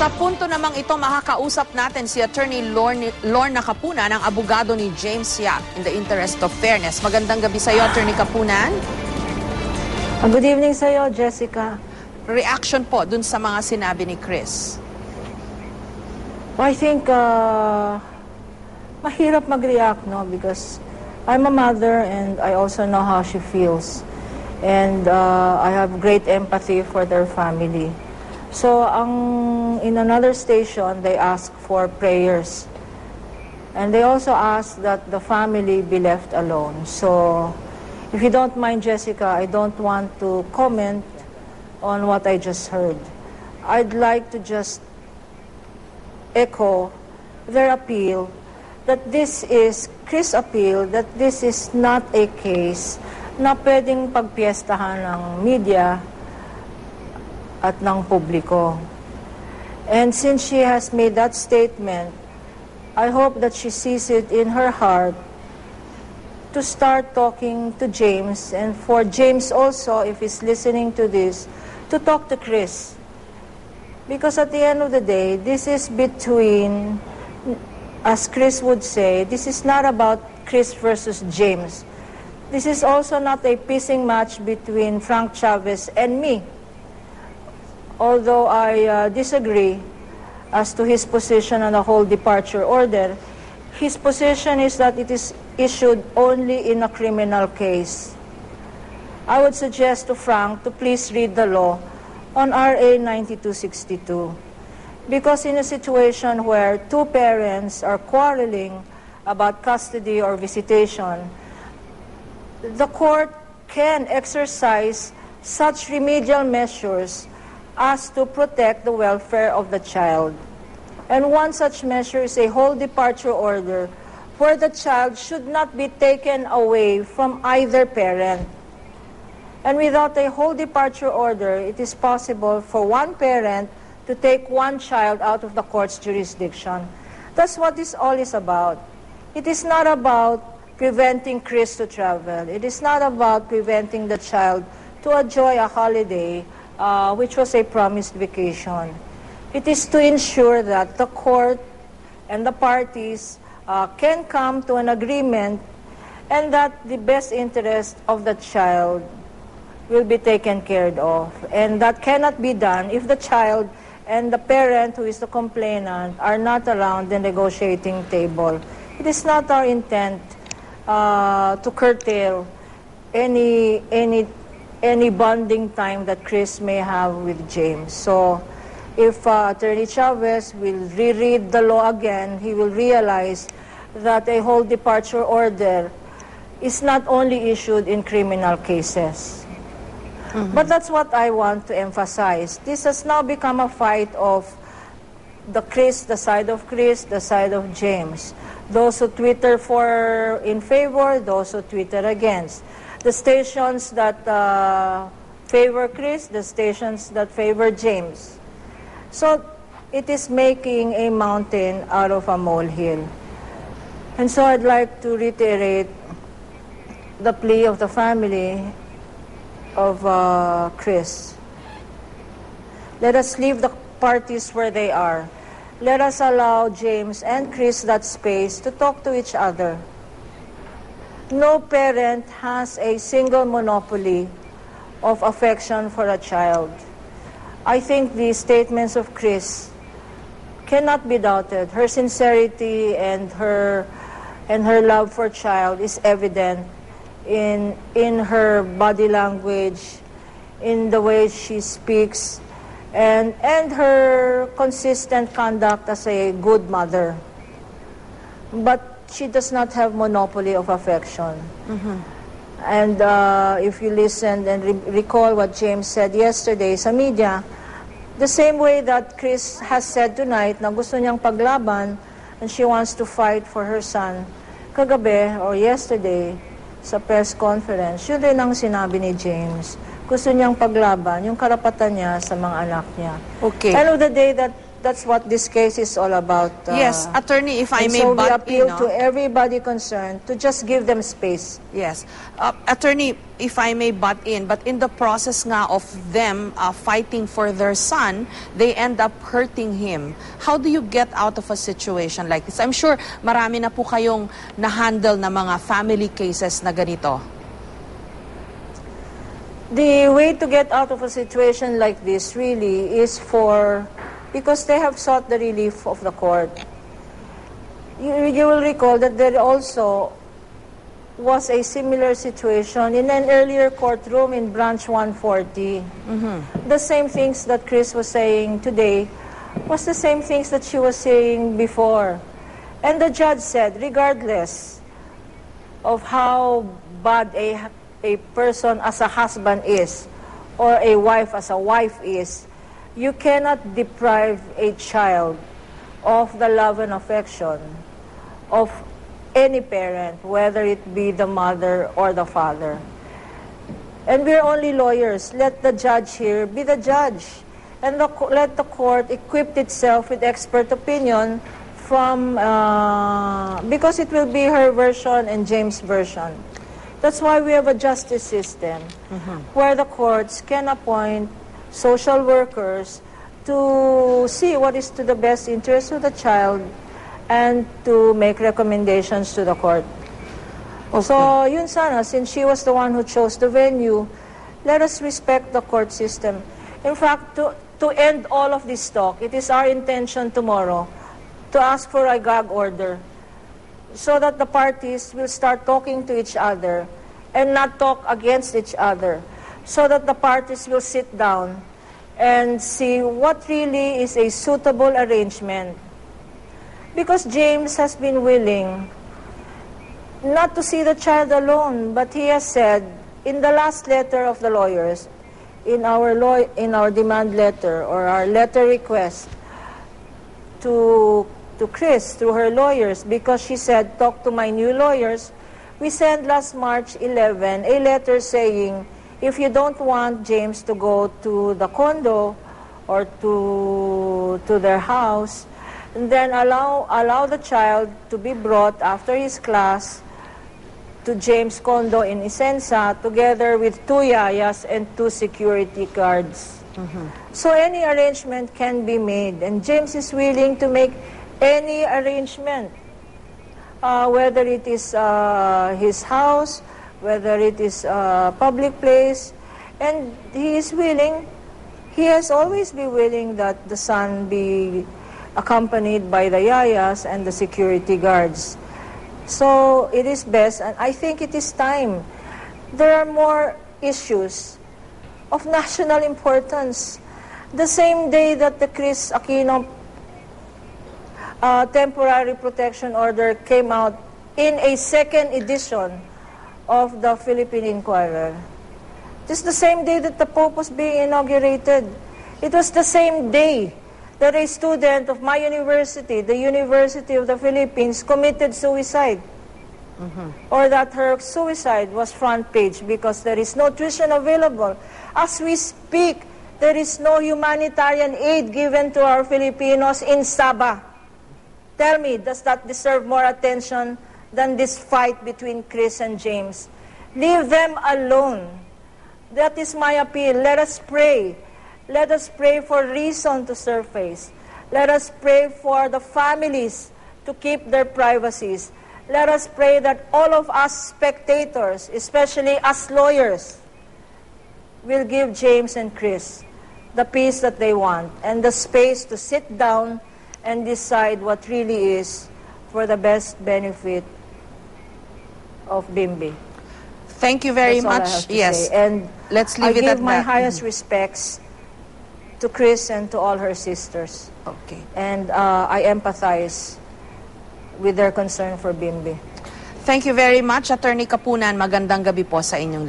Sa punto namang ito, makakausap natin si Attorney Lorna Kapunan, ang abogado ni James Yap, in the interest of fairness. Magandang gabi sa iyo, Attorney Kapunan. Good evening sa iyo, Jessica. Reaction po dun sa mga sinabi ni Kris. Well, I think mahirap mag-react, no? Because I'm a mother and I also know how she feels. And I have great empathy for their family. So, in another station, they asked for prayers. And they also asked that the family be left alone. So, if you don't mind, Jessica, I don't want to comment on what I just heard. I'd like to just echo their appeal that this is, Kris' appeal, that this is not a case na pwedeng pagpiestahan ng media at ng publiko. And since she has made that statement, I hope that she sees it in her heart to start talking to James, and for James also, if he's listening to this, to talk to Kris. Because at the end of the day, this is between, as Kris would say, this is not about Kris versus James. This is also not a pissing match between Frank Chavez and me. Although I disagree as to his position on the whole departure order, his position is that it is issued only in a criminal case. I would suggest to Frank to please read the law on RA 9262. Because in a situation where two parents are quarreling about custody or visitation, the court can exercise such remedial measures as to protect the welfare of the child. And one such measure is a whole departure order where the child should not be taken away from either parent. And without a whole departure order, it is possible for one parent to take one child out of the court's jurisdiction. That's what this all is about. It is not about preventing Kris to travel. It is not about preventing the child to enjoy a holiday, which was a promised vacation. It is to ensure that the court and the parties can come to an agreement and that the best interest of the child will be taken care of. And that cannot be done if the child and the parent who is the complainant are not around the negotiating table. It is not our intent to curtail any bonding time that Kris may have with James. So if Attorney Chavez will reread the law again, he will realize that a whole departure order is not only issued in criminal cases. But that's what I want to emphasize. This has now become a fight of the side of Kris, the side of James. Those who Twitter in favor, those who Twitter against. The stations that favor Kris, the stations that favor James. So it is making a mountain out of a molehill. And so I'd like to reiterate the plea of the family of Kris. Let us leave the parties where they are. Let us allow James and Kris that space to talk to each other. No parent has a single monopoly of affection for a child. I think the statements of Kris cannot be doubted. Her sincerity and her love for child is evident in her body language, in the way she speaks, and her consistent conduct as a good mother. But she does not have monopoly of affection. And if you listen and recall what James said yesterday sa media, the same way that Kris has said tonight na gusto niyang paglaban and she wants to fight for her son, kagabi or yesterday sa press conference, yun rin ang sinabi ni James. Gusto niyang paglaban yung karapatan niya sa mga anak niya. Okay. End of the day, that That's what this case is all about. Yes, attorney, if I and may so we butt appeal in, to everybody concerned to just give them space. Yes. Attorney, if I may butt in, but in the process nga of them fighting for their son, they end up hurting him. How do you get out of a situation like this? I'm sure marami na po kayong na-handle na mga family cases na ganito. The way to get out of a situation like this really is because they have sought the relief of the court. You will recall that there also was a similar situation in an earlier courtroom in Branch 140. The same things that Kris was saying today was the same things that she was saying before. And the judge said, regardless of how bad a person as a husband is, or a wife as a wife is, you cannot deprive a child of the love and affection of any parent, whether it be the mother or the father. And we're only lawyers. Let the judge here be the judge. And let the court equip itself with expert opinion because it will be her version and James' version. That's why we have a justice system where the courts can appoint social workers to see what is to the best interest of the child and to make recommendations to the court. Okay. So, yun sana, since she was the one who chose the venue, let us respect the court system. In fact, to end all of this talk, it is our intention tomorrow to ask for a gag order so that the parties will start talking to each other and not talk against each other, so that the parties will sit down and see what really is a suitable arrangement. Because James has been willing not to see the child alone, but he has said in the last letter of the lawyers, in our demand letter or our letter request to Kris through her lawyers, because she said, talk to my new lawyers, we sent last March 11 a letter saying, if you don't want James to go to the condo or to their house, then allow the child to be brought after his class to James' condo in Isensa together with 2 yayas and 2 security guards. So any arrangement can be made, and James is willing to make any arrangement, whether it is his house, whether it is a public place, and he is willing, he has always been willing that the son be accompanied by the yayas and the security guards. So it is best, and I think it is time. There are more issues of national importance. The same day that the Kris Aquino temporary protection order came out in a second edition of the Philippine Inquirer. Just the same day that the Pope was being inaugurated. It was the same day that a student of my university, the University of the Philippines, committed suicide. Or that her suicide was front page because there is no tuition available. As we speak, there is no humanitarian aid given to our Filipinos in Sabah. Tell me, does that deserve more attention than this fight between Kris and James? Leave them alone. That is my appeal. Let us pray. Let us pray for reason to surface. Let us pray for the families to keep their privacies. Let us pray that all of us spectators, especially us lawyers, will give James and Kris the peace that they want and the space to sit down and decide what really is for the best benefit of Bimbi. Thank you very That's all I much. have to Yes. say. And let's leave it I at give my that. highest respects to Kris and to all her sisters. Okay. And I empathize with their concern for Bimbi. Thank you very much, Attorney Kapunan. Magandang gabi po sa inyo.